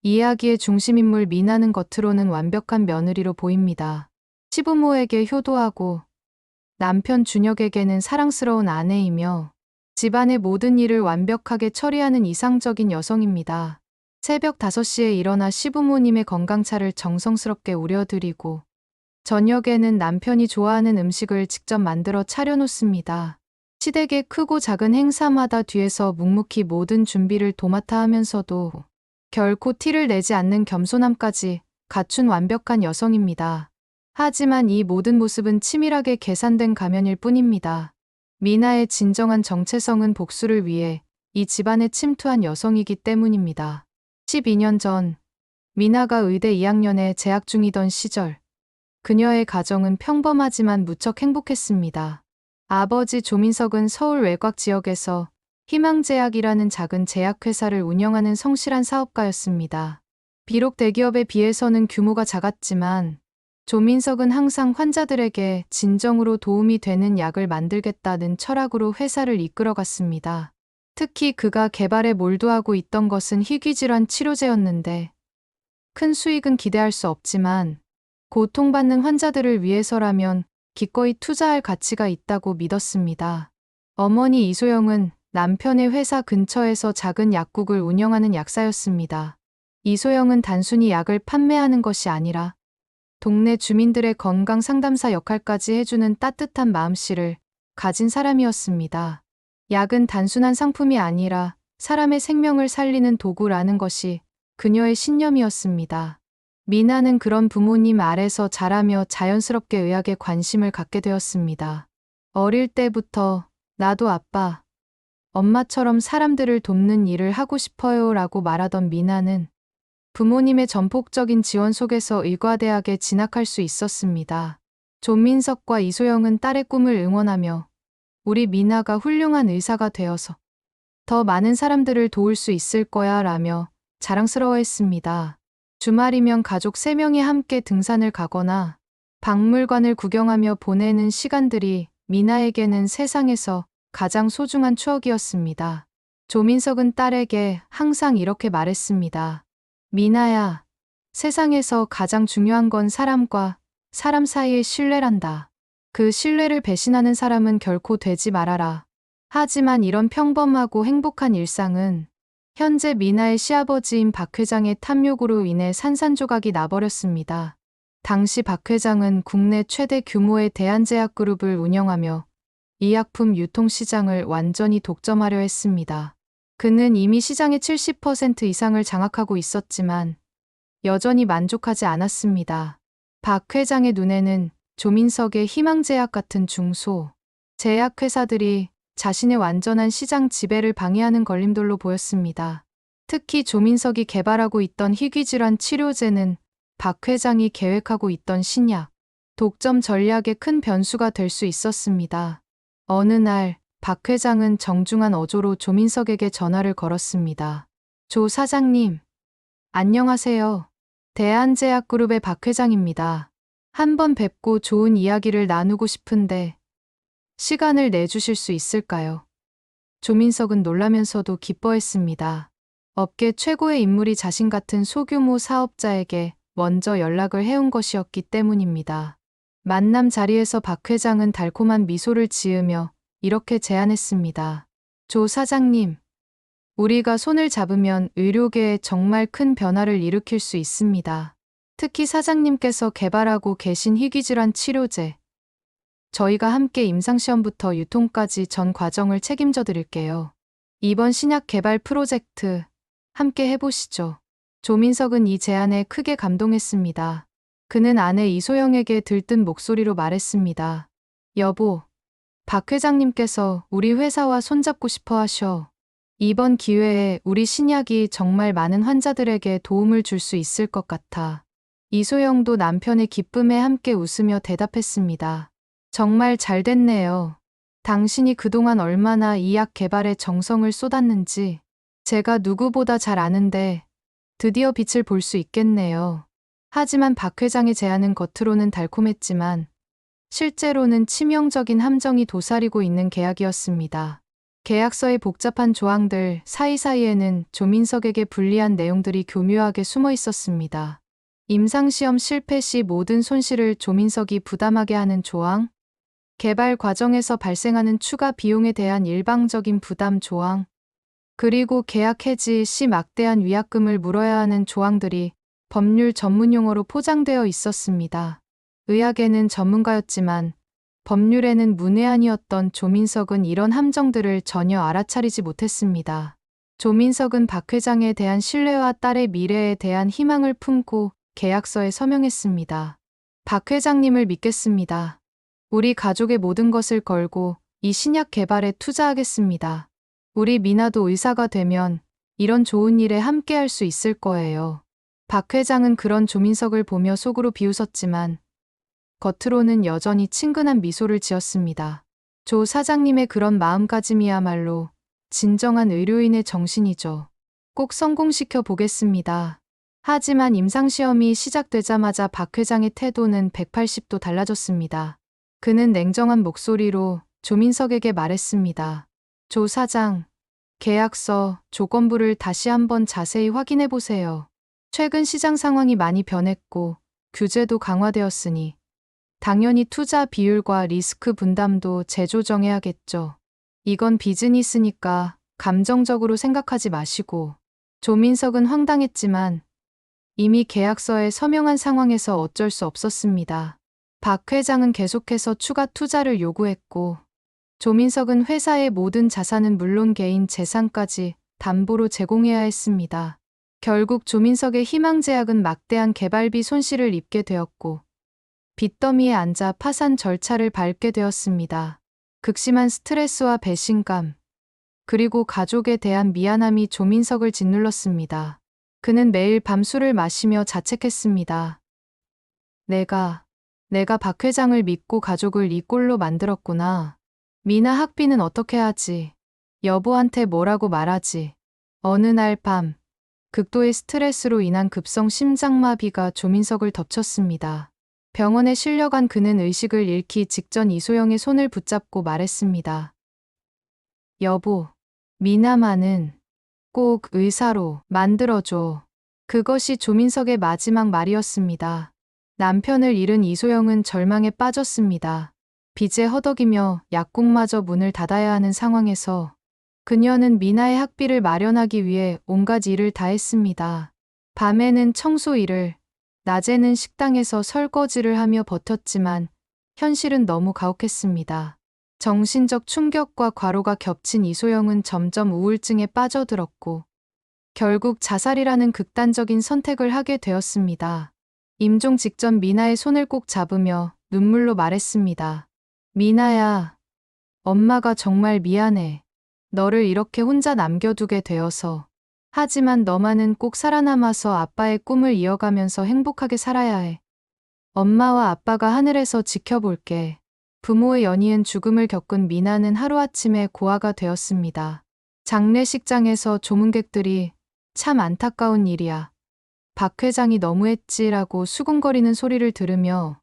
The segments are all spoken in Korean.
이야기의 중심인물 미나는 겉으로는 완벽한 며느리로 보입니다. 시부모에게 효도하고 남편 준혁에게는 사랑스러운 아내이며 집안의 모든 일을 완벽하게 처리하는 이상적인 여성입니다. 새벽 5시에 일어나 시부모님의 건강차를 정성스럽게 우려드리고 저녁에는 남편이 좋아하는 음식을 직접 만들어 차려놓습니다. 시댁의 크고 작은 행사마다 뒤에서 묵묵히 모든 준비를 도맡아 하면서도 결코 티를 내지 않는 겸손함까지 갖춘 완벽한 여성입니다. 하지만 이 모든 모습은 치밀하게 계산된 가면일 뿐입니다. 미나의 진정한 정체성은 복수를 위해 이 집안에 침투한 여성이기 때문입니다. 12년 전, 미나가 의대 2학년에 재학 중이던 시절, 그녀의 가정은 평범하지만 무척 행복했습니다. 아버지 조민석은 서울 외곽 지역에서 희망제약이라는 작은 제약회사를 운영하는 성실한 사업가였습니다. 비록 대기업에 비해서는 규모가 작았지만 조민석은 항상 환자들에게 진정으로 도움이 되는 약을 만들겠다는 철학으로 회사를 이끌어갔습니다. 특히 그가 개발에 몰두하고 있던 것은 희귀질환 치료제였는데 큰 수익은 기대할 수 없지만 고통받는 환자들을 위해서라면 기꺼이 투자할 가치가 있다고 믿었습니다. 어머니 이소영은 남편의 회사 근처에서 작은 약국을 운영하는 약사였습니다. 이소영은 단순히 약을 판매하는 것이 아니라 동네 주민들의 건강 상담사 역할까지 해주는 따뜻한 마음씨를 가진 사람이었습니다. 약은 단순한 상품이 아니라 사람의 생명을 살리는 도구라는 것이 그녀의 신념이었습니다. 미나는 그런 부모님 아래서 자라며 자연스럽게 의학에 관심을 갖게 되었습니다. 어릴 때부터 나도 아빠, 엄마처럼 사람들을 돕는 일을 하고 싶어요 라고 말하던 미나는 부모님의 전폭적인 지원 속에서 의과대학에 진학할 수 있었습니다. 조민석과 이소영은 딸의 꿈을 응원하며 우리 미나가 훌륭한 의사가 되어서 더 많은 사람들을 도울 수 있을 거야 라며 자랑스러워했습니다. 주말이면 가족 3명이 함께 등산을 가거나 박물관을 구경하며 보내는 시간들이 미나에게는 세상에서 가장 소중한 추억이었습니다. 조민석은 딸에게 항상 이렇게 말했습니다. 미나야, 세상에서 가장 중요한 건 사람과 사람 사이의 신뢰란다. 그 신뢰를 배신하는 사람은 결코 되지 말아라. 하지만 이런 평범하고 행복한 일상은 현재 미나의 시아버지인 박 회장의 탐욕으로 인해 산산조각이 나버렸습니다. 당시 박 회장은 국내 최대 규모의 대한제약그룹을 운영하며医약품 유통시장을 완전히 독점하려 했습니다. 그는 이미 시장의 70% 이상을 장악하고 있었지만 여전히 만족하지 않았습니다. 박 회장의 눈에는 조민석의 희망제약 같은 중소 제약회사들이 자신의 완전한 시장 지배를 방해하는 걸림돌로 보였습니다. 특히 조민석이 개발하고 있던 희귀질환 치료제는 박 회장이 계획하고 있던 신약, 독점 전략의 큰 변수가 될 수 있었습니다. 어느 날 박 회장은 정중한 어조로 조민석에게 전화를 걸었습니다. 조 사장님, 안녕하세요. 대한제약그룹의 박 회장입니다. 한번 뵙고 좋은 이야기를 나누고 싶은데 시간을 내주실 수 있을까요? 조민석은 놀라면서도 기뻐했습니다. 업계 최고의 인물이 자신 같은 소규모 사업자에게 먼저 연락을 해온 것이었기 때문입니다. 만남 자리에서 박 회장은 달콤한 미소를 지으며 이렇게 제안했습니다. 조 사장님, 우리가 손을 잡으면 의료계에 정말 큰 변화를 일으킬 수 있습니다. 특히 사장님께서 개발하고 계신 희귀질환 치료제, 저희가 함께 임상시험부터 유통까지 전 과정을 책임져 드릴게요. 이번 신약 개발 프로젝트 함께 해보시죠. 조민석은 이 제안에 크게 감동했습니다. 그는 아내 이소영에게 들뜬 목소리로 말했습니다. 여보, 박 회장님께서 우리 회사와 손잡고 싶어 하셔. 이번 기회에 우리 신약이 정말 많은 환자들에게 도움을 줄 수 있을 것 같아. 이소영도 남편의 기쁨에 함께 웃으며 대답했습니다. 정말 잘 됐네요. 당신이 그동안 얼마나 이 약 개발에 정성을 쏟았는지 제가 누구보다 잘 아는데 드디어 빛을 볼 수 있겠네요. 하지만 박 회장의 제안은 겉으로는 달콤했지만 실제로는 치명적인 함정이 도사리고 있는 계약이었습니다. 계약서의 복잡한 조항들 사이사이에는 조민석에게 불리한 내용들이 교묘하게 숨어 있었습니다. 임상시험 실패 시 모든 손실을 조민석이 부담하게 하는 조항, 개발 과정에서 발생하는 추가 비용에 대한 일방적인 부담 조항, 그리고 계약 해지 시 막대한 위약금을 물어야 하는 조항들이 법률 전문 용어로 포장되어 있었습니다. 의학에는 전문가였지만 법률에는 문외한이었던 조민석은 이런 함정들을 전혀 알아차리지 못했습니다. 조민석은 박 회장에 대한 신뢰와 딸의 미래에 대한 희망을 품고 계약서에 서명했습니다. 박 회장님을 믿겠습니다. 우리 가족의 모든 것을 걸고 이 신약 개발에 투자하겠습니다. 우리 미나도 의사가 되면 이런 좋은 일에 함께할 수 있을 거예요. 박 회장은 그런 조민석을 보며 속으로 비웃었지만 겉으로는 여전히 친근한 미소를 지었습니다. 조 사장님의 그런 마음가짐이야말로 진정한 의료인의 정신이죠. 꼭 성공시켜 보겠습니다. 하지만 임상시험이 시작되자마자 박 회장의 태도는 180도 달라졌습니다. 그는 냉정한 목소리로 조민석에게 말했습니다. 조 사장, 계약서, 조건부를 다시 한번 자세히 확인해 보세요. 최근 시장 상황이 많이 변했고 규제도 강화되었으니 당연히 투자 비율과 리스크 분담도 재조정해야겠죠. 이건 비즈니스니까 감정적으로 생각하지 마시고. 조민석은 황당했지만 이미 계약서에 서명한 상황에서 어쩔 수 없었습니다. 박 회장은 계속해서 추가 투자를 요구했고 조민석은 회사의 모든 자산은 물론 개인 재산까지 담보로 제공해야 했습니다. 결국 조민석의 희망제약은 막대한 개발비 손실을 입게 되었고 빚더미에 앉아 파산 절차를 밟게 되었습니다. 극심한 스트레스와 배신감, 그리고 가족에 대한 미안함이 조민석을 짓눌렀습니다. 그는 매일 밤술을 마시며 자책했습니다. 내가 박 회장을 믿고 가족을 이 꼴로 만들었구나. 미나 학비는 어떻게 하지? 여보한테 뭐라고 말하지? 어느 날 밤, 극도의 스트레스로 인한 급성 심장마비가 조민석을 덮쳤습니다. 병원에 실려간 그는 의식을 잃기 직전 이소영의 손을 붙잡고 말했습니다. 여보, 미나만은 꼭 의사로 만들어줘. 그것이 조민석의 마지막 말이었습니다. 남편을 잃은 이소영은 절망에 빠졌습니다. 빚에 허덕이며 약국마저 문을 닫아야 하는 상황에서 그녀는 미나의 학비를 마련하기 위해 온갖 일을 다했습니다. 밤에는 청소 일을, 낮에는 식당에서 설거지를 하며 버텼지만 현실은 너무 가혹했습니다. 정신적 충격과 과로가 겹친 이소영은 점점 우울증에 빠져들었고 결국 자살이라는 극단적인 선택을 하게 되었습니다. 임종 직전 미나의 손을 꼭 잡으며 눈물로 말했습니다. 미나야, 엄마가 정말 미안해. 너를 이렇게 혼자 남겨두게 되어서. 하지만 너만은 꼭 살아남아서 아빠의 꿈을 이어가면서 행복하게 살아야 해. 엄마와 아빠가 하늘에서 지켜볼게. 부모의 연이은 죽음을 겪은 미나는 하루아침에 고아가 되었습니다. 장례식장에서 조문객들이 참 안타까운 일이야. 박 회장이 너무했지라고 수군거리는 소리를 들으며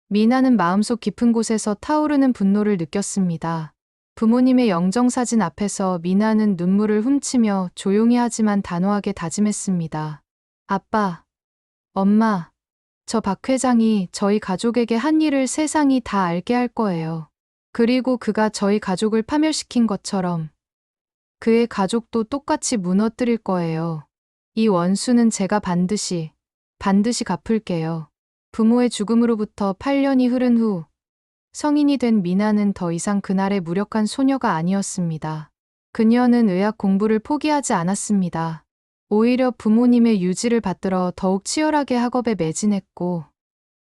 미나는 마음속 깊은 곳에서 타오르는 분노를 느꼈습니다. 부모님의 영정사진 앞에서 미나는 눈물을 훔치며 조용히 하지만 단호하게 다짐했습니다. 아빠, 엄마, 저 박 회장이 저희 가족에게 한 일을 세상이 다 알게 할 거예요. 그리고 그가 저희 가족을 파멸시킨 것처럼 그의 가족도 똑같이 무너뜨릴 거예요. 이 원수는 제가 반드시 갚을게요. 부모의 죽음으로부터 8년이 흐른 후 성인이 된 미나는 더 이상 그날의 무력한 소녀가 아니었습니다. 그녀는 의학 공부를 포기하지 않았습니다. 오히려 부모님의 유지를 받들어 더욱 치열하게 학업에 매진했고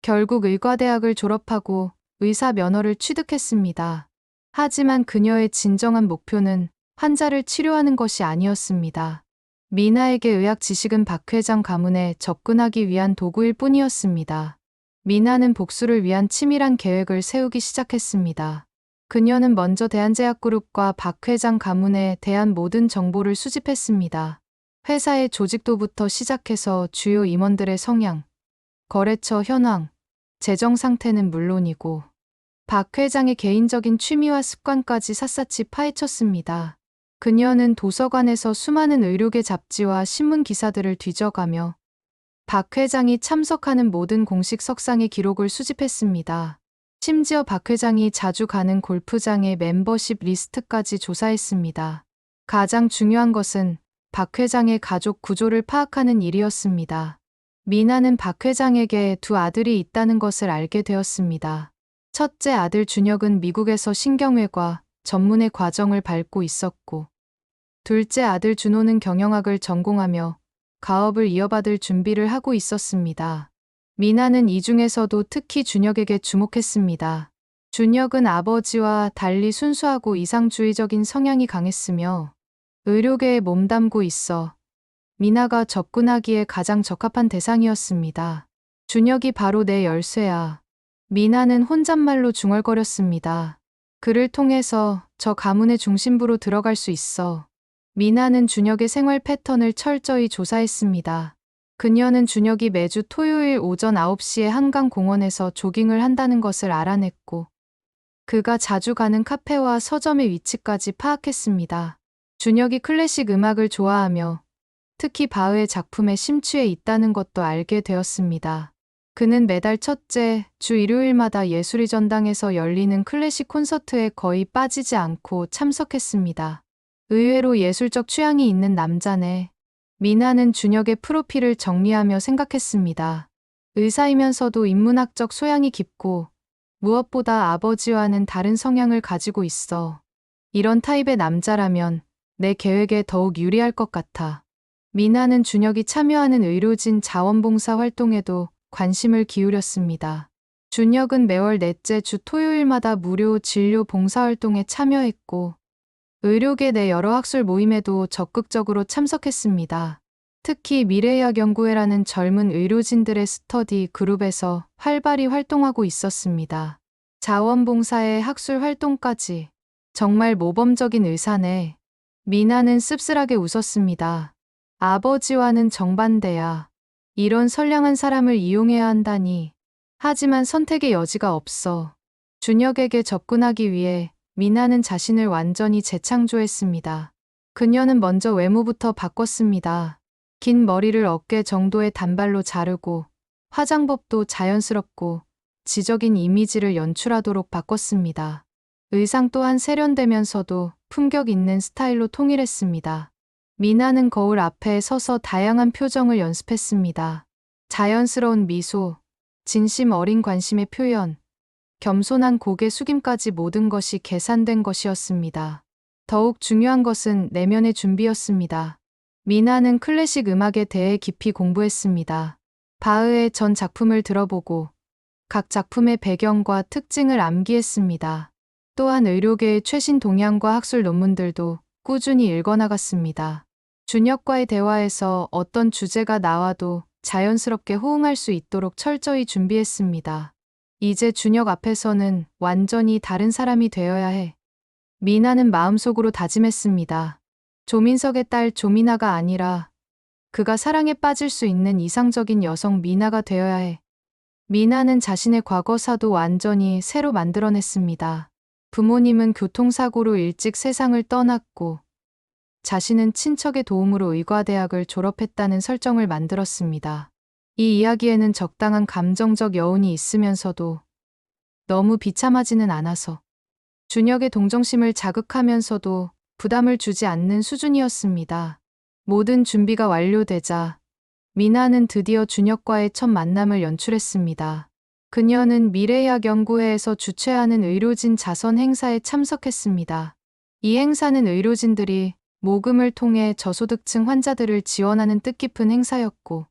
결국 의과대학을 졸업하고 의사 면허를 취득했습니다. 하지만 그녀의 진정한 목표는 환자를 치료하는 것이 아니었습니다. 미나에게 의학 지식은 박 회장 가문에 접근하기 위한 도구일 뿐이었습니다. 미나는 복수를 위한 치밀한 계획을 세우기 시작했습니다. 그녀는 먼저 대한제약그룹과 박 회장 가문에 대한 모든 정보를 수집했습니다. 회사의 조직도부터 시작해서 주요 임원들의 성향, 거래처 현황, 재정 상태는 물론이고 박 회장의 개인적인 취미와 습관까지 샅샅이 파헤쳤습니다. 그녀는 도서관에서 수많은 의료계 잡지와 신문 기사들을 뒤져가며 박 회장이 참석하는 모든 공식 석상의 기록을 수집했습니다. 심지어 박 회장이 자주 가는 골프장의 멤버십 리스트까지 조사했습니다. 가장 중요한 것은 박 회장의 가족 구조를 파악하는 일이었습니다. 미나는 박 회장에게 두 아들이 있다는 것을 알게 되었습니다. 첫째 아들 준혁은 미국에서 신경외과 전문의 과정을 밟고 있었고, 둘째 아들 준호는 경영학을 전공하며 가업을 이어받을 준비를 하고 있었습니다. 미나는 이 중에서도 특히 준혁에게 주목했습니다. 준혁은 아버지와 달리 순수하고 이상주의적인 성향이 강했으며 의료계에 몸담고 있어 미나가 접근하기에 가장 적합한 대상이었습니다. 준혁이 바로 내 열쇠야. 미나는 혼잣말로 중얼거렸습니다. 그를 통해서 저 가문의 중심부로 들어갈 수 있어. 미나는 준혁의 생활 패턴을 철저히 조사했습니다. 그녀는 준혁이 매주 토요일 오전 9시에 한강공원에서 조깅을 한다는 것을 알아냈고, 그가 자주 가는 카페와 서점의 위치까지 파악했습니다. 준혁이 클래식 음악을 좋아하며 특히 바흐의 작품에 심취해 있다는 것도 알게 되었습니다. 그는 매달 첫째 주 일요일마다 예술의 전당에서 열리는 클래식 콘서트에 거의 빠지지 않고 참석했습니다. 의외로 예술적 취향이 있는 남자네. 미나는 준혁의 프로필을 정리하며 생각했습니다. 의사이면서도 인문학적 소양이 깊고 무엇보다 아버지와는 다른 성향을 가지고 있어. 이런 타입의 남자라면 내 계획에 더욱 유리할 것 같아. 미나는 준혁이 참여하는 의료진 자원봉사 활동에도 관심을 기울였습니다. 준혁은 매월 넷째 주 토요일마다 무료 진료 봉사활동에 참여했고, 의료계 내 여러 학술 모임에도 적극적으로 참석했습니다. 특히 미래의학 연구회라는 젊은 의료진들의 스터디 그룹에서 활발히 활동하고 있었습니다. 자원봉사의 학술 활동까지. 정말 모범적인 의사네. 미나는 씁쓸하게 웃었습니다. 아버지와는 정반대야. 이런 선량한 사람을 이용해야 한다니. 하지만 선택의 여지가 없어. 준혁에게 접근하기 위해 미나는 자신을 완전히 재창조했습니다. 그녀는 먼저 외모부터 바꿨습니다. 긴 머리를 어깨 정도의 단발로 자르고 화장법도 자연스럽고 지적인 이미지를 연출하도록 바꿨습니다. 의상 또한 세련되면서도 품격 있는 스타일로 통일했습니다. 미나는 거울 앞에 서서 다양한 표정을 연습했습니다. 자연스러운 미소, 진심 어린 관심의 표현, 겸손한 고개 숙임까지 모든 것이 계산된 것이었습니다. 더욱 중요한 것은 내면의 준비였습니다. 미나는 클래식 음악에 대해 깊이 공부했습니다. 바흐의 전 작품을 들어보고 각 작품의 배경과 특징을 암기했습니다. 또한 의료계의 최신 동향과 학술 논문들도 꾸준히 읽어나갔습니다. 준혁과의 대화에서 어떤 주제가 나와도 자연스럽게 호응할 수 있도록 철저히 준비했습니다. 이제 준혁 앞에서는 완전히 다른 사람이 되어야 해. 미나는 마음속으로 다짐했습니다. 조민석의 딸 조미나가 아니라 그가 사랑에 빠질 수 있는 이상적인 여성 미나가 되어야 해. 미나는 자신의 과거사도 완전히 새로 만들어냈습니다. 부모님은 교통사고로 일찍 세상을 떠났고 자신은 친척의 도움으로 의과대학을 졸업했다는 설정을 만들었습니다. 이 이야기에는 적당한 감정적 여운이 있으면서도 너무 비참하지는 않아서 준혁의 동정심을 자극하면서도 부담을 주지 않는 수준이었습니다. 모든 준비가 완료되자 미나는 드디어 준혁과의 첫 만남을 연출했습니다. 그녀는 미래의학 연구회에서 주최하는 의료진 자선 행사에 참석했습니다. 이 행사는 의료진들이 모금을 통해 저소득층 환자들을 지원하는 뜻깊은 행사였고,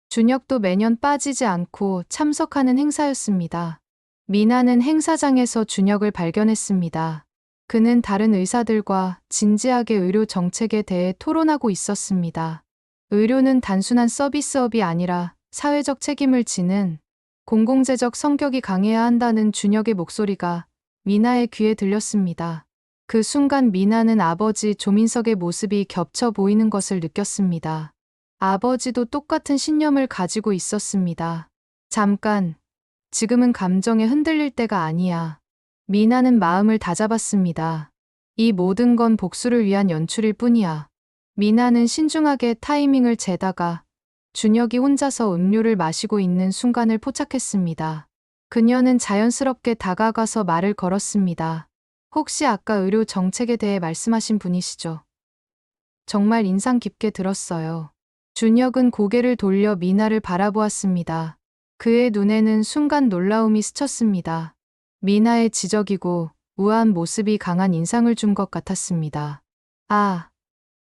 준혁도 매년 빠지지 않고 참석하는 행사였습니다. 미나는 행사장에서 준혁을 발견했습니다. 그는 다른 의사들과 진지하게 의료 정책에 대해 토론하고 있었습니다. 의료는 단순한 서비스업이 아니라 사회적 책임을 지는 공공재적 성격이 강해야 한다는 준혁의 목소리가 미나의 귀에 들렸습니다. 그 순간 미나는 아버지 조민석의 모습이 겹쳐 보이는 것을 느꼈습니다. 아버지도 똑같은 신념을 가지고 있었습니다. 잠깐, 지금은 감정에 흔들릴 때가 아니야. 미나는 마음을 다잡았습니다. 이 모든 건 복수를 위한 연출일 뿐이야. 미나는 신중하게 타이밍을 재다가 준혁이 혼자서 음료를 마시고 있는 순간을 포착했습니다. 그녀는 자연스럽게 다가가서 말을 걸었습니다. 혹시 아까 의료 정책에 대해 말씀하신 분이시죠? 정말 인상 깊게 들었어요. 준혁은 고개를 돌려 미나를 바라보았습니다. 그의 눈에는 순간 놀라움이 스쳤습니다. 미나의 지적이고 우아한 모습이 강한 인상을 준 것 같았습니다. 아,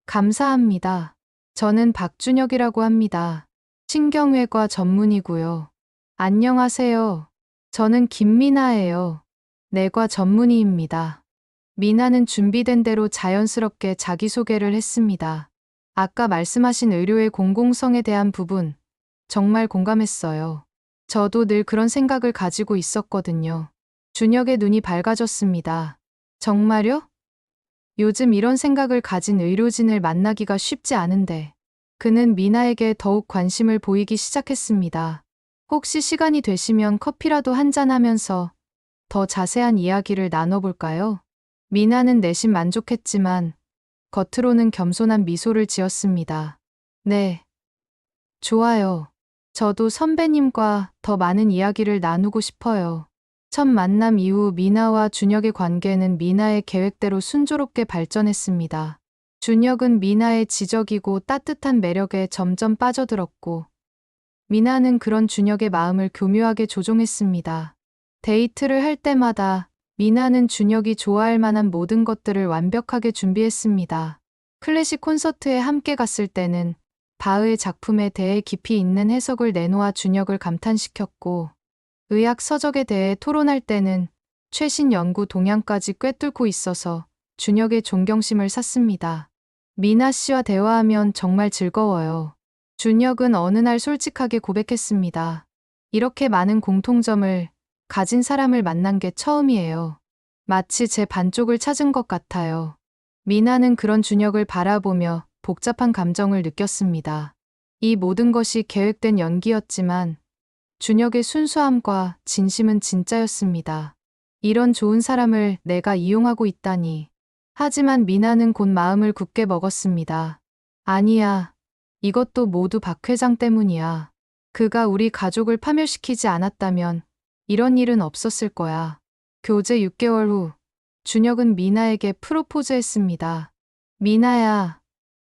감사합니다. 저는 박준혁이라고 합니다. 신경외과 전문의고요. 안녕하세요. 저는 김미나예요. 내과 전문의입니다. 미나는 준비된 대로 자연스럽게 자기소개를 했습니다. 아까 말씀하신 의료의 공공성에 대한 부분, 정말 공감했어요. 저도 늘 그런 생각을 가지고 있었거든요. 준혁의 눈이 밝아졌습니다. 정말요? 요즘 이런 생각을 가진 의료진을 만나기가 쉽지 않은데, 그는 미나에게 더욱 관심을 보이기 시작했습니다. 혹시 시간이 되시면 커피라도 한잔 하면서 더 자세한 이야기를 나눠볼까요? 미나는 내심 만족했지만 겉으로는 겸손한 미소를 지었습니다. 네, 좋아요. 저도 선배님과 더 많은 이야기를 나누고 싶어요. 첫 만남 이후 미나와 준혁의 관계는 미나의 계획대로 순조롭게 발전했습니다. 준혁은 미나의 지적이고 따뜻한 매력에 점점 빠져들었고, 미나는 그런 준혁의 마음을 교묘하게 조종했습니다. 데이트를 할 때마다 미나는 준혁이 좋아할 만한 모든 것들을 완벽하게 준비했습니다. 클래식 콘서트에 함께 갔을 때는 바흐의 작품에 대해 깊이 있는 해석을 내놓아 준혁을 감탄시켰고, 의학 서적에 대해 토론할 때는 최신 연구 동향까지 꿰뚫고 있어서 준혁의 존경심을 샀습니다. 미나 씨와 대화하면 정말 즐거워요. 준혁은 어느 날 솔직하게 고백했습니다. 이렇게 많은 공통점을 가진 사람을 만난 게 처음이에요. 마치 제 반쪽을 찾은 것 같아요. 미나는 그런 준혁을 바라보며 복잡한 감정을 느꼈습니다. 이 모든 것이 계획된 연기였지만 준혁의 순수함과 진심은 진짜였습니다. 이런 좋은 사람을 내가 이용하고 있다니. 하지만 미나는 곧 마음을 굳게 먹었습니다. 아니야. 이것도 모두 박 회장 때문이야. 그가 우리 가족을 파멸시키지 않았다면 이런 일은 없었을 거야. 교제 6개월 후 준혁은 미나에게 프로포즈했습니다. 미나야,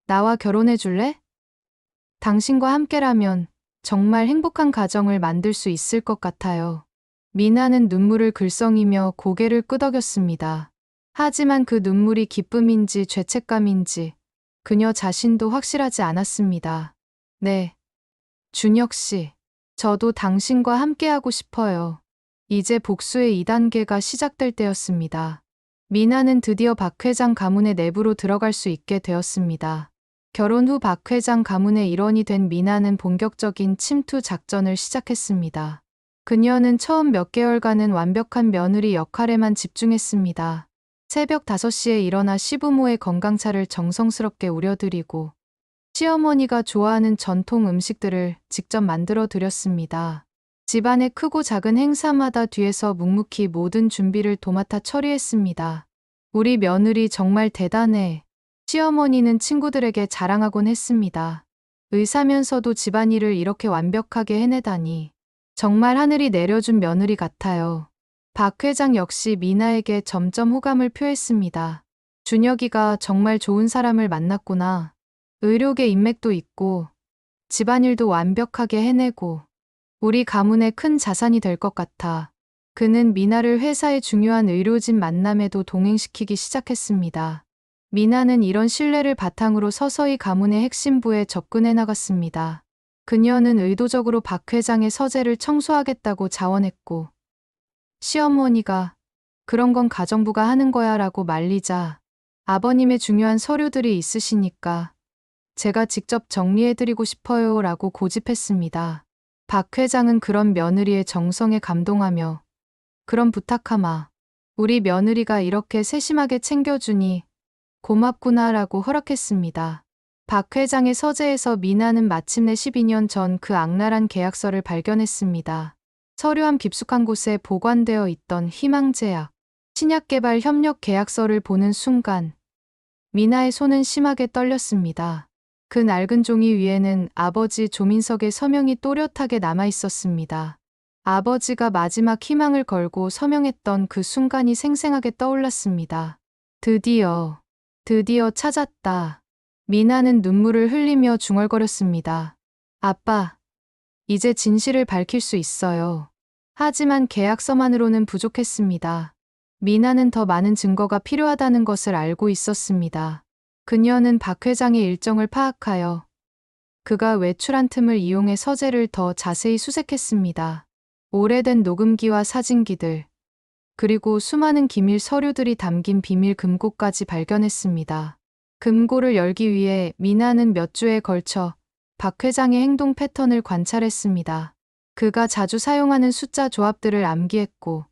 나와 결혼해 줄래? 당신과 함께라면 정말 행복한 가정을 만들 수 있을 것 같아요. 미나는 눈물을 글썽이며 고개를 끄덕였습니다. 하지만 그 눈물이 기쁨인지 죄책감인지 그녀 자신도 확실하지 않았습니다. 네, 준혁 씨, 저도 당신과 함께하고 싶어요. 이제 복수의 2단계가 시작될 때였습니다. 미나는 드디어 박 회장 가문의 내부로 들어갈 수 있게 되었습니다. 결혼 후 박 회장 가문의 일원이 된 미나는 본격적인 침투 작전을 시작했습니다. 그녀는 처음 몇 개월간은 완벽한 며느리 역할에만 집중했습니다. 새벽 5시에 일어나 시부모의 건강차를 정성스럽게 우려드리고 시어머니가 좋아하는 전통 음식들을 직접 만들어 드렸습니다. 집안의 크고 작은 행사마다 뒤에서 묵묵히 모든 준비를 도맡아 처리했습니다. 우리 며느리 정말 대단해. 시어머니는 친구들에게 자랑하곤 했습니다. 의사면서도 집안일을 이렇게 완벽하게 해내다니. 정말 하늘이 내려준 며느리 같아요. 박 회장 역시 미나에게 점점 호감을 표했습니다. 준혁이가 정말 좋은 사람을 만났구나. 의료계 인맥도 있고 집안일도 완벽하게 해내고 우리 가문의 큰 자산이 될 것 같아. 그는 미나를 회사의 중요한 의료진 만남에도 동행시키기 시작했습니다. 미나는 이런 신뢰를 바탕으로 서서히 가문의 핵심부에 접근해 나갔습니다. 그녀는 의도적으로 박 회장의 서재를 청소하겠다고 자원했고 시어머니가 그런 건 가정부가 하는 거야 라고 말리자 아버님의 중요한 서류들이 있으시니까 제가 직접 정리해드리고 싶어요 라고 고집했습니다. 박 회장은 그런 며느리의 정성에 감동하며 그럼 부탁하마. 우리 며느리가 이렇게 세심하게 챙겨주니 고맙구나 라고 허락했습니다. 박 회장의 서재에서 미나는 마침내 12년 전 그 악랄한 계약서를 발견했습니다. 서류함 깊숙한 곳에 보관되어 있던 희망제약. 신약개발 협력 계약서를 보는 순간 미나의 손은 심하게 떨렸습니다. 그 낡은 종이 위에는 아버지 조민석의 서명이 또렷하게 남아 있었습니다. 아버지가 마지막 희망을 걸고 서명했던 그 순간이 생생하게 떠올랐습니다. 드디어 찾았다. 미나는 눈물을 흘리며 중얼거렸습니다. 아빠, 이제 진실을 밝힐 수 있어요. 하지만 계약서만으로는 부족했습니다. 미나는 더 많은 증거가 필요하다는 것을 알고 있었습니다. 그녀는 박 회장의 일정을 파악하여 그가 외출한 틈을 이용해 서재를 더 자세히 수색했습니다. 오래된 녹음기와 사진기들, 그리고 수많은 기밀 서류들이 담긴 비밀 금고까지 발견했습니다. 금고를 열기 위해 미나는 몇 주에 걸쳐 박 회장의 행동 패턴을 관찰했습니다. 그가 자주 사용하는 숫자 조합들을 암기했고,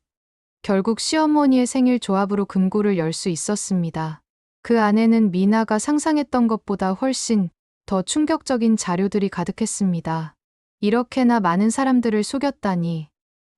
결국 시어머니의 생일 조합으로 금고를 열 수 있었습니다. 그 안에는 미나가 상상했던 것보다 훨씬 더 충격적인 자료들이 가득했습니다. 이렇게나 많은 사람들을 속였다니.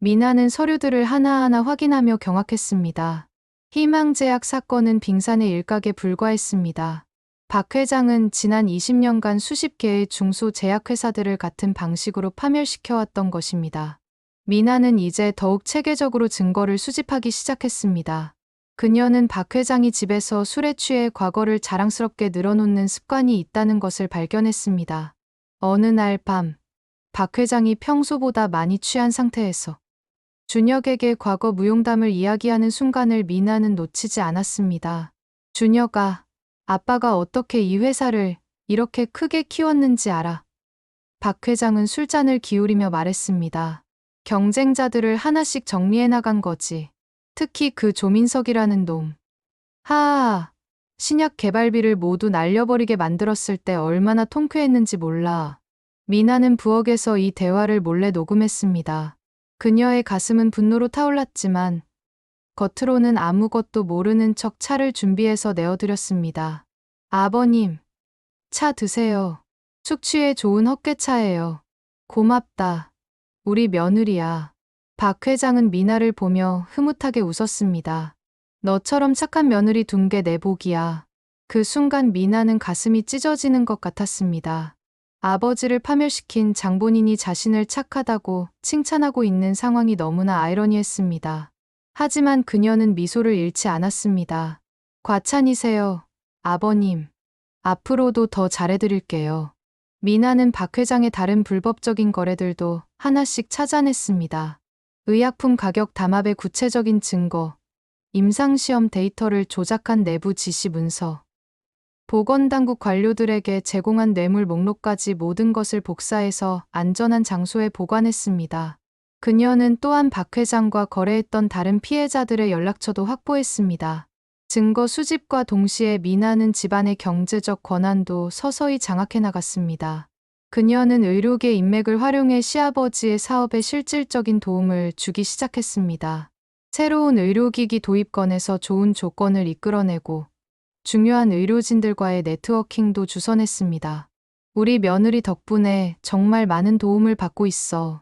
미나는 서류들을 하나하나 확인하며 경악했습니다. 희망제약 사건은 빙산의 일각에 불과했습니다. 박 회장은 지난 20년간 수십 개의 중소제약회사들을 같은 방식으로 파멸시켜왔던 것입니다. 미나는 이제 더욱 체계적으로 증거를 수집하기 시작했습니다. 그녀는 박 회장이 집에서 술에 취해 과거를 자랑스럽게 늘어놓는 습관이 있다는 것을 발견했습니다. 어느 날 밤, 박 회장이 평소보다 많이 취한 상태에서 준혁에게 과거 무용담을 이야기하는 순간을 미나는 놓치지 않았습니다. 준혁아, 아빠가 어떻게 이 회사를 이렇게 크게 키웠는지 알아? 박 회장은 술잔을 기울이며 말했습니다. 경쟁자들을 하나씩 정리해 나간 거지. 특히 그 조민석이라는 놈. 하하, 신약 개발비를 모두 날려버리게 만들었을 때 얼마나 통쾌했는지 몰라. 미나는 부엌에서 이 대화를 몰래 녹음했습니다. 그녀의 가슴은 분노로 타올랐지만 겉으로는 아무것도 모르는 척 차를 준비해서 내어드렸습니다. 아버님, 차 드세요. 숙취에 좋은 헛개차예요. 고맙다. 우리 며느리야. 박 회장은 미나를 보며 흐뭇하게 웃었습니다. 너처럼 착한 며느리 둔 게 내 복이야. 그 순간 미나는 가슴이 찢어지는 것 같았습니다. 아버지를 파멸시킨 장본인이 자신을 착하다고 칭찬하고 있는 상황이 너무나 아이러니했습니다. 하지만 그녀는 미소를 잃지 않았습니다. 과찬이세요, 아버님. 앞으로도 더 잘해드릴게요. 미나는 박 회장의 다른 불법적인 거래들도 하나씩 찾아냈습니다. 의약품 가격 담합의 구체적인 증거, 임상시험 데이터를 조작한 내부 지시 문서, 보건당국 관료들에게 제공한 뇌물 목록까지 모든 것을 복사해서 안전한 장소에 보관했습니다. 그녀는 또한 박 회장과 거래했던 다른 피해자들의 연락처도 확보했습니다. 증거 수집과 동시에 미나는 집안의 경제적 권한도 서서히 장악해 나갔습니다. 그녀는 의료계 인맥을 활용해 시아버지의 사업에 실질적인 도움을 주기 시작했습니다. 새로운 의료기기 도입건에서 좋은 조건을 이끌어내고 중요한 의료진들과의 네트워킹도 주선했습니다. 우리 며느리 덕분에 정말 많은 도움을 받고 있어.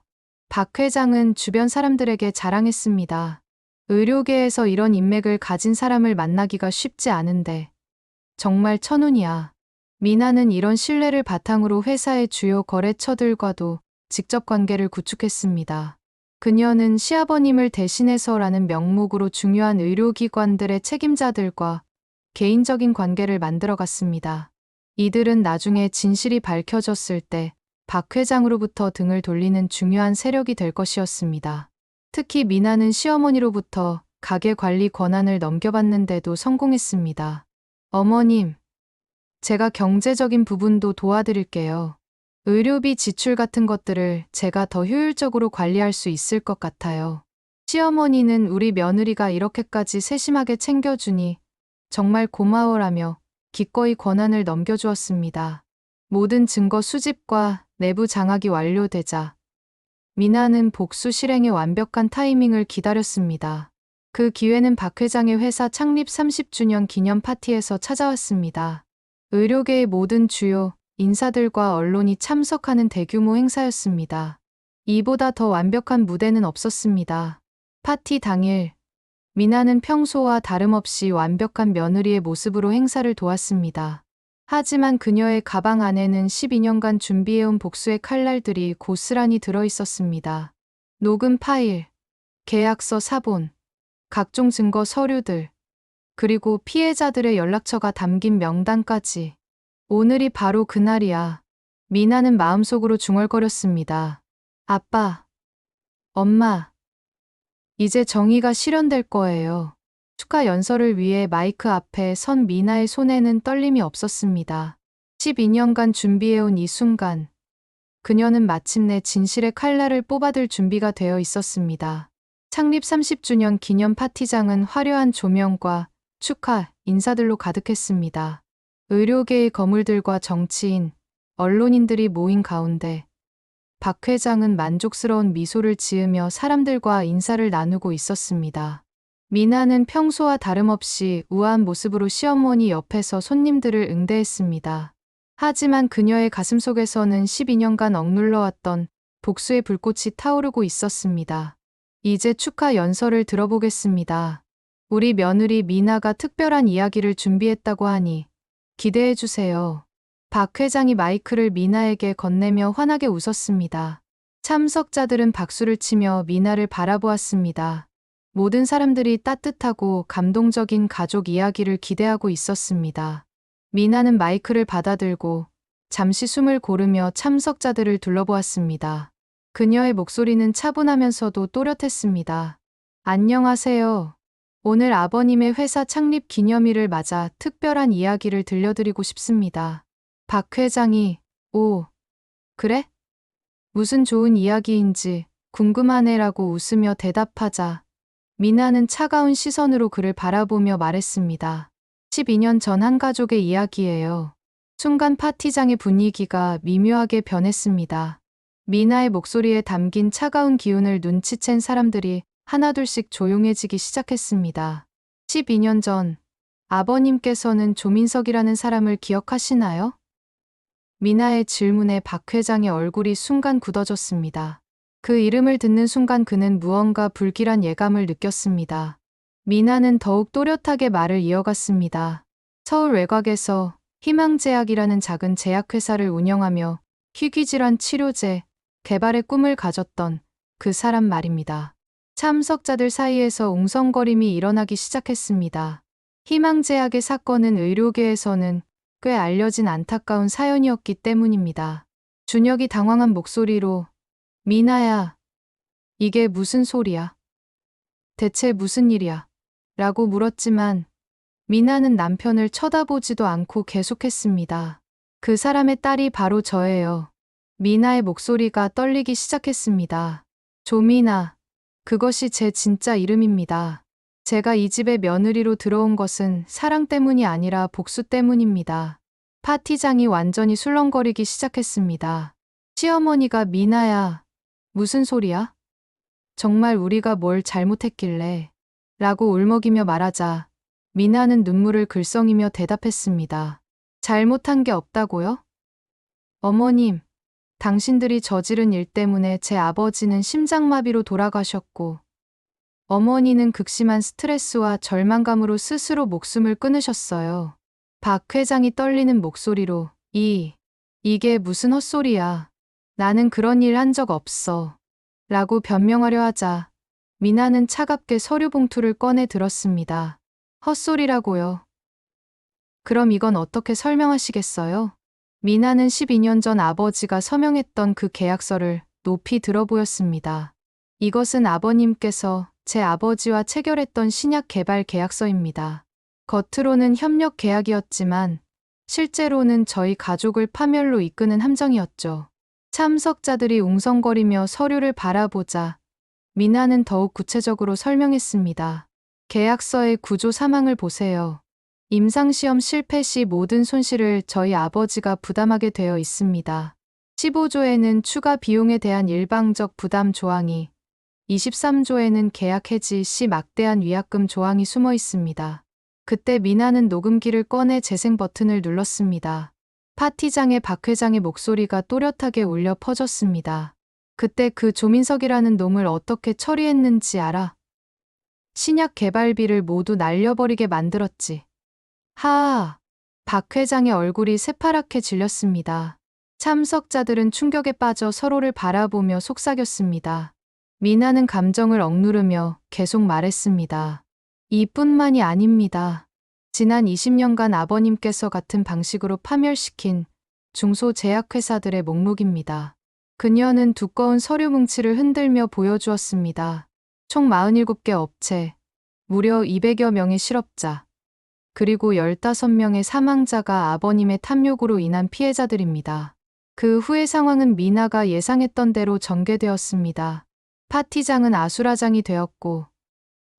박 회장은 주변 사람들에게 자랑했습니다. 의료계에서 이런 인맥을 가진 사람을 만나기가 쉽지 않은데 정말 천운이야. 미나는 이런 신뢰를 바탕으로 회사의 주요 거래처들과도 직접 관계를 구축했습니다. 그녀는 시아버님을 대신해서라는 명목으로 중요한 의료기관들의 책임자들과 개인적인 관계를 만들어갔습니다. 이들은 나중에 진실이 밝혀졌을 때 박 회장으로부터 등을 돌리는 중요한 세력이 될 것이었습니다. 특히 미나는 시어머니로부터 가게 관리 권한을 넘겨받는데도 성공했습니다. 어머님, 제가 경제적인 부분도 도와드릴게요. 의료비 지출 같은 것들을 제가 더 효율적으로 관리할 수 있을 것 같아요. 시어머니는 우리 며느리가 이렇게까지 세심하게 챙겨주니 정말 고마워라며 기꺼이 권한을 넘겨주었습니다. 모든 증거 수집과 내부 장악이 완료되자 미나는 복수 실행의 완벽한 타이밍을 기다렸습니다. 그 기회는 박 회장의 회사 창립 30주년 기념 파티에서 찾아왔습니다. 의료계의 모든 주요 인사들과 언론이 참석하는 대규모 행사였습니다. 이보다 더 완벽한 무대는 없었습니다. 파티 당일 미나는 평소와 다름없이 완벽한 며느리의 모습으로 행사를 도왔습니다. 하지만 그녀의 가방 안에는 12년간 준비해온 복수의 칼날들이 고스란히 들어있었습니다. 녹음 파일, 계약서 사본, 각종 증거 서류들, 그리고 피해자들의 연락처가 담긴 명단까지. 오늘이 바로 그날이야. 미나는 마음속으로 중얼거렸습니다. 아빠, 엄마, 이제 정의가 실현될 거예요. 축하 연설을 위해 마이크 앞에 선 미나의 손에는 떨림이 없었습니다. 12년간 준비해온 이 순간, 그녀는 마침내 진실의 칼날을 뽑아들 준비가 되어 있었습니다. 창립 30주년 기념 파티장은 화려한 조명과 축하 인사들로 가득했습니다. 의료계의 거물들과 정치인, 언론인들이 모인 가운데 박 회장은 만족스러운 미소를 지으며 사람들과 인사를 나누고 있었습니다. 미나는 평소와 다름없이 우아한 모습으로 시어머니 옆에서 손님들을 응대했습니다. 하지만 그녀의 가슴속에서는 12년간 억눌러왔던 복수의 불꽃이 타오르고 있었습니다. 이제 축하 연설을 들어보겠습니다. 우리 며느리 미나가 특별한 이야기를 준비했다고 하니 기대해주세요. 박 회장이 마이크를 미나에게 건네며 환하게 웃었습니다. 참석자들은 박수를 치며 미나를 바라보았습니다. 모든 사람들이 따뜻하고 감동적인 가족 이야기를 기대하고 있었습니다. 미나는 마이크를 받아들고 잠시 숨을 고르며 참석자들을 둘러보았습니다. 그녀의 목소리는 차분하면서도 또렷했습니다. 안녕하세요. 오늘 아버님의 회사 창립 기념일을 맞아 특별한 이야기를 들려드리고 싶습니다. 박 회장이, 오, 그래? 무슨 좋은 이야기인지 궁금하네라고 웃으며 대답하자 미나는 차가운 시선으로 그를 바라보며 말했습니다. 12년 전 한 가족의 이야기예요. 순간 파티장의 분위기가 미묘하게 변했습니다. 미나의 목소리에 담긴 차가운 기운을 눈치챈 사람들이 하나둘씩 조용해지기 시작했습니다. 12년 전 아버님께서는 조민석이라는 사람을 기억하시나요? 미나의 질문에 박 회장의 얼굴이 순간 굳어졌습니다. 그 이름을 듣는 순간 그는 무언가 불길한 예감을 느꼈습니다. 미나는 더욱 또렷하게 말을 이어갔습니다. 서울 외곽에서 희망제약이라는 작은 제약회사를 운영하며 희귀질환 치료제 개발의 꿈을 가졌던 그 사람 말입니다. 참석자들 사이에서 웅성거림이 일어나기 시작했습니다. 희망제약의 사건은 의료계에서는 꽤 알려진 안타까운 사연이었기 때문입니다. 준혁이 당황한 목소리로 미나야, 이게 무슨 소리야? 대체 무슨 일이야? 라고 물었지만 미나는 남편을 쳐다보지도 않고 계속했습니다. 그 사람의 딸이 바로 저예요. 미나의 목소리가 떨리기 시작했습니다. 조미나, 그것이 제 진짜 이름입니다. 제가 이 집에 며느리로 들어온 것은 사랑 때문이 아니라 복수 때문입니다. 파티장이 완전히 술렁거리기 시작했습니다. 시어머니가 미나야, 무슨 소리야? 정말 우리가 뭘 잘못했길래? 라고 울먹이며 말하자 미나는 눈물을 글썽이며 대답했습니다. 잘못한 게 없다고요? 어머님, 당신들이 저지른 일 때문에 제 아버지는 심장마비로 돌아가셨고 어머니는 극심한 스트레스와 절망감으로 스스로 목숨을 끊으셨어요. 박 회장이 떨리는 목소리로 이게 무슨 헛소리야. 나는 그런 일 한 적 없어. 라고 변명하려 하자 미나는 차갑게 서류 봉투를 꺼내 들었습니다. 헛소리라고요. 그럼 이건 어떻게 설명하시겠어요? 미나는 12년 전 아버지가 서명했던 그 계약서를 높이 들어 보였습니다. 이것은 아버님께서 제 아버지와 체결했던 신약 개발 계약서입니다. 겉으로는 협력 계약이었지만 실제로는 저희 가족을 파멸로 이끄는 함정이었죠. 참석자들이 웅성거리며 서류를 바라보자 미나는 더욱 구체적으로 설명했습니다. 계약서의 구조 사항을 보세요. 임상시험 실패 시 모든 손실을 저희 아버지가 부담하게 되어 있습니다. 15조에는 추가 비용에 대한 일방적 부담 조항이, 23조에는 계약 해지 시 막대한 위약금 조항이 숨어 있습니다. 그때 미나는 녹음기를 꺼내 재생 버튼을 눌렀습니다. 파티장의 박 회장의 목소리가 또렷하게 울려 퍼졌습니다. 그때 그 조민석이라는 놈을 어떻게 처리했는지 알아? 신약 개발비를 모두 날려버리게 만들었지. 하하. 박 회장의 얼굴이 새파랗게 질렸습니다. 참석자들은 충격에 빠져 서로를 바라보며 속삭였습니다. 미나는 감정을 억누르며 계속 말했습니다. 이뿐만이 아닙니다. 지난 20년간 아버님께서 같은 방식으로 파멸시킨 중소제약회사들의 목록입니다. 그녀는 두꺼운 서류 뭉치를 흔들며 보여주었습니다. 총 47개 업체, 무려 200여 명의 실업자, 그리고 15명의 사망자가 아버님의 탐욕으로 인한 피해자들입니다. 그 후의 상황은 미나가 예상했던 대로 전개되었습니다. 파티장은 아수라장이 되었고,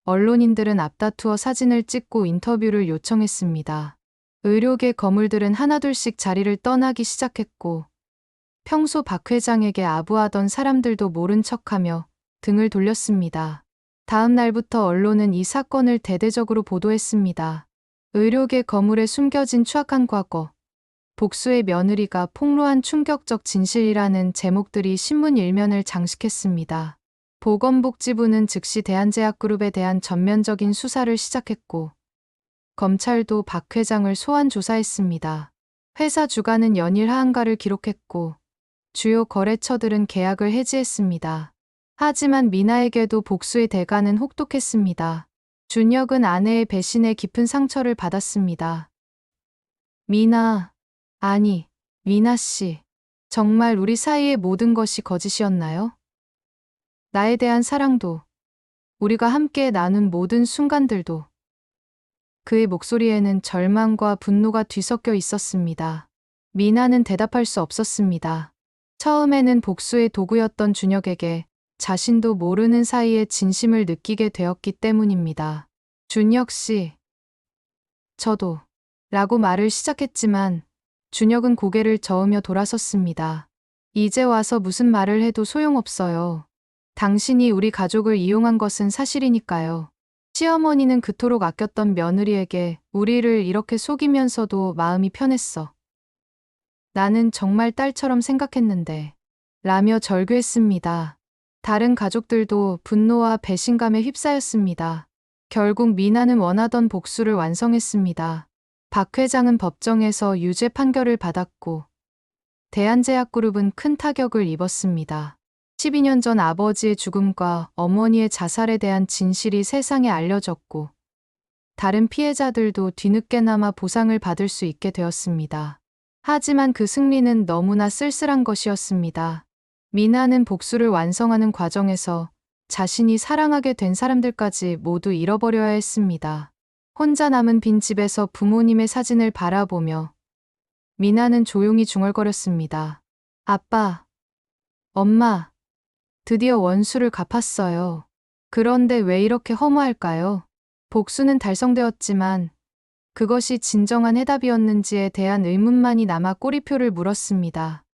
언론인들은 앞다투어 사진을 찍고 인터뷰를 요청했습니다. 의료계 거물들은 하나둘씩 자리를 떠나기 시작했고, 평소 박 회장에게 아부하던 사람들도 모른 척하며 등을 돌렸습니다. 다음 날부터 언론은 이 사건을 대대적으로 보도했습니다. 의료계 거물에 숨겨진 추악한 과거, 복수의 며느리가 폭로한 충격적 진실이라는 제목들이 신문 일면을 장식했습니다. 보건복지부는 즉시 대한제약그룹에 대한 전면적인 수사를 시작했고, 검찰도 박 회장을 소환 조사했습니다. 회사 주가는 연일 하한가를 기록했고, 주요 거래처들은 계약을 해지했습니다. 하지만 미나에게도 복수의 대가는 혹독했습니다. 준혁은 아내의 배신에 깊은 상처를 받았습니다. 미나, 아니, 미나 씨, 정말 우리 사이의 모든 것이 거짓이었나요? 나에 대한 사랑도, 우리가 함께 나눈 모든 순간들도. 그의 목소리에는 절망과 분노가 뒤섞여 있었습니다. 미나는 대답할 수 없었습니다. 처음에는 복수의 도구였던 준혁에게 자신도 모르는 사이에 진심을 느끼게 되었기 때문입니다. 준혁 씨, 저도, 라고 말을 시작했지만 준혁은 고개를 저으며 돌아섰습니다. 이제 와서 무슨 말을 해도 소용없어요. 당신이 우리 가족을 이용한 것은 사실이니까요. 시어머니는 그토록 아꼈던 며느리에게 우리를 이렇게 속이면서도 마음이 편했어. 나는 정말 딸처럼 생각했는데, 라며 절규했습니다. 다른 가족들도 분노와 배신감에 휩싸였습니다. 결국 미나는 원하던 복수를 완성했습니다. 박 회장은 법정에서 유죄 판결을 받았고, 대한제약그룹은 큰 타격을 입었습니다. 12년 전 아버지의 죽음과 어머니의 자살에 대한 진실이 세상에 알려졌고, 다른 피해자들도 뒤늦게나마 보상을 받을 수 있게 되었습니다. 하지만 그 승리는 너무나 쓸쓸한 것이었습니다. 미나는 복수를 완성하는 과정에서 자신이 사랑하게 된 사람들까지 모두 잃어버려야 했습니다. 혼자 남은 빈 집에서 부모님의 사진을 바라보며 미나는 조용히 중얼거렸습니다. 아빠, 엄마, 드디어 원수를 갚았어요. 그런데 왜 이렇게 허무할까요? 복수는 달성되었지만 그것이 진정한 해답이었는지에 대한 의문만이 남아 꼬리표를 물었습니다.